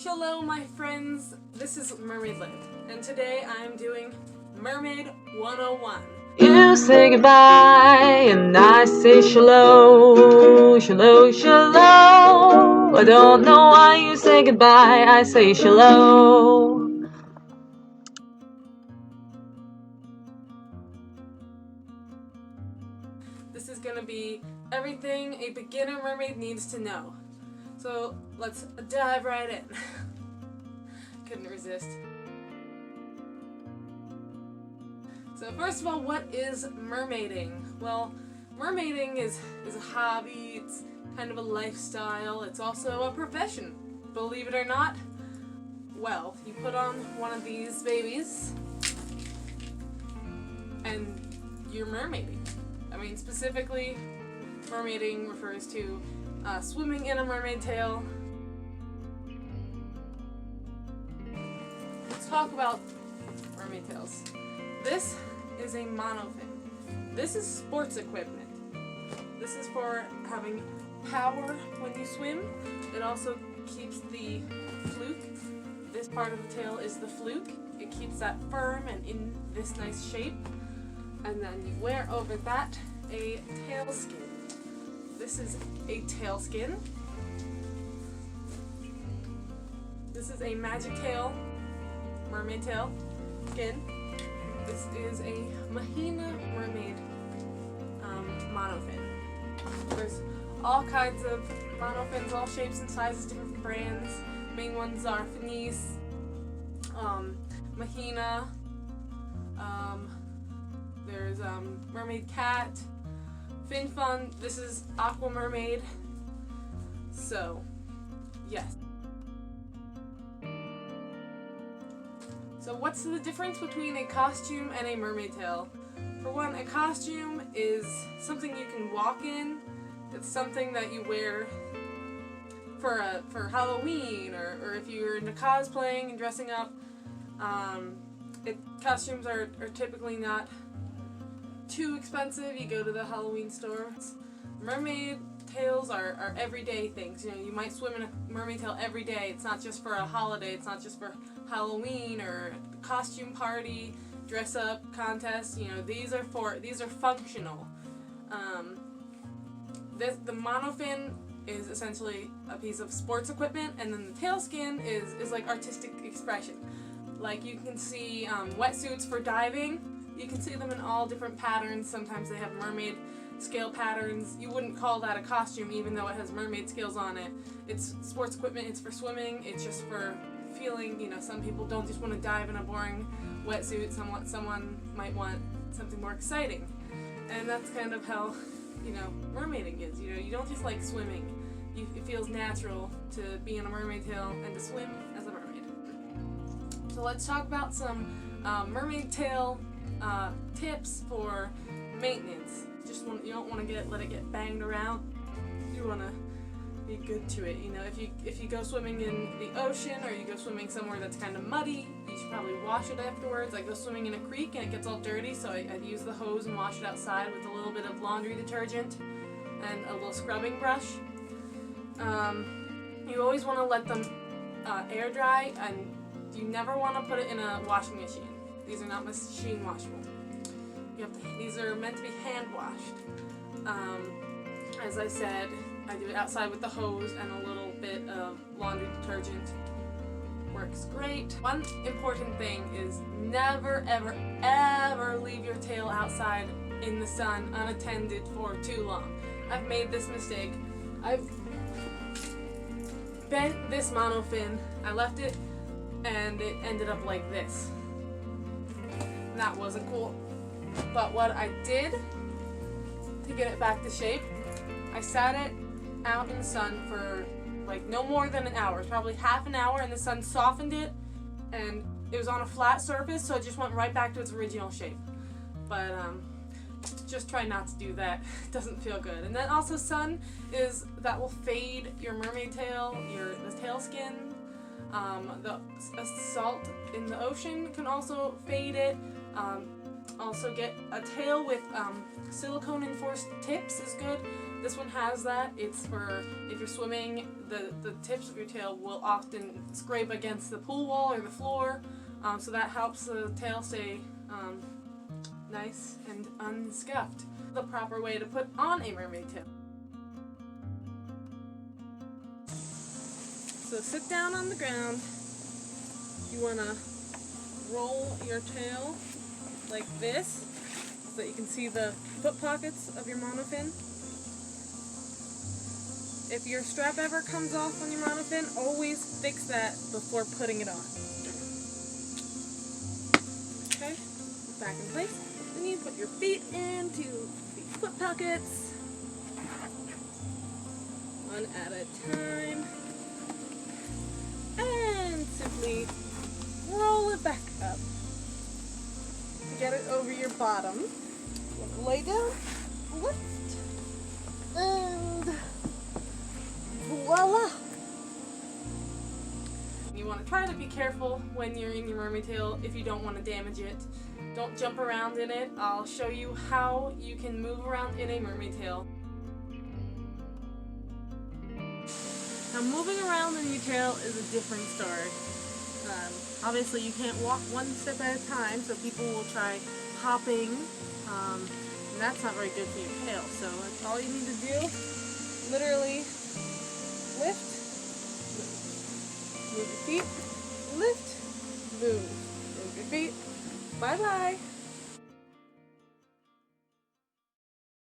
Shalom my friends, this is Mermaid Liv, and today I'm doing Mermaid 101. You say goodbye and I say shalom, shalom, shalom. I don't know why you say goodbye, I say shalom. This is going to be everything a beginner mermaid needs to know. So let's dive right in. Couldn't resist. So first of all, what is mermaiding? Well, mermaiding is a hobby, it's kind of a lifestyle, it's also a profession. Believe it or not, well, you put on one of these babies and you're mermaiding. I mean, specifically, mermaiding refers to swimming in a mermaid tail. Let's talk about mermaid tails. This is a monofin. This is sports equipment. This is for having power when you swim. It also keeps the fluke. This part of the tail is the fluke. It keeps that firm and in this nice shape. And then you wear over that a tail skin. This is a tail skin. This is a magic tail, mermaid tail skin. This is a Mahina mermaid monofin. There's all kinds of monofins, all shapes and sizes, different brands. Main ones are Finesse, Mahina, there's Mermaid Cat, Fin Fun. This is Aqua Mermaid. So, yes. So what's the difference between a costume and a mermaid tail? For one, a costume is something you can walk in. It's something that you wear for Halloween, or if you're into cosplaying and dressing up. Costumes are typically not too expensive. You go to the Halloween store. Mermaid tails are everyday things. You know, you might swim in a mermaid tail every day. It's not just for a holiday. It's not just for Halloween or costume party, dress up contest. You know, these are functional. The monofin is essentially a piece of sports equipment, and then the tail skin is like artistic expression. Like you can see wetsuits for diving. You can see them in all different patterns. Sometimes they have mermaid scale patterns. You wouldn't call that a costume even though it has mermaid scales on it. It's sports equipment, it's for swimming, it's just for feeling, you know, some people don't just want to dive in a boring wetsuit. Someone might want something more exciting. And that's kind of how, you know, mermaiding is. You know, you don't just like swimming. It feels natural to be in a mermaid tail and to swim as a mermaid. So let's talk about some mermaid tail tips for maintenance. You don't want to let it get banged around. You want to be good to it. You know, if you go swimming in the ocean or you go swimming somewhere that's kind of muddy, you should probably wash it afterwards. I go swimming in a creek and it gets all dirty, so I'd use the hose and wash it outside with a little bit of laundry detergent and a little scrubbing brush. You always want to let them air dry, and you never want to put it in a washing machine. These are not machine washable. These are meant to be hand washed. As I said, I do it outside with the hose and a little bit of laundry detergent. Works great. One important thing is never, ever, ever leave your tail outside in the sun unattended for too long. I've made this mistake. I've bent this monofin. I left it and it ended up like this. That wasn't cool. But what I did to get it back to shape, I sat it out in the sun for like no more than an hour, probably half an hour, and the sun softened it, and it was on a flat surface, so it just went right back to its original shape. But just try not to do that. It doesn't feel good. And then also that will fade your mermaid tail, the tail skin. The salt in the ocean can also fade it. Also get a tail with silicone enforced tips is good. This one has that. It's for if you're swimming, the tips of your tail will often scrape against the pool wall or the floor, so that helps the tail stay nice and unscuffed. The proper way to put on a mermaid tail. So sit down on the ground. You want to roll your tail like this so that you can see the foot pockets of your monofin. If your strap ever comes off on your monofin, always fix that before putting it on. Okay, back in place. Then you put your feet into the foot pockets, one at a time, and simply roll it back up to get it over your bottom. Lay down, lift, and voila! You want to try to be careful when you're in your mermaid tail if you don't want to damage it. Don't jump around in it. I'll show you how you can move around in a mermaid tail. Now, moving around in your tail is a different story. Obviously, you can't walk one step at a time, so people will try hopping, and that's not very good for your tail. So that's all you need to do. Literally, lift, move. Move your feet, lift, move. Move your feet. Bye-bye.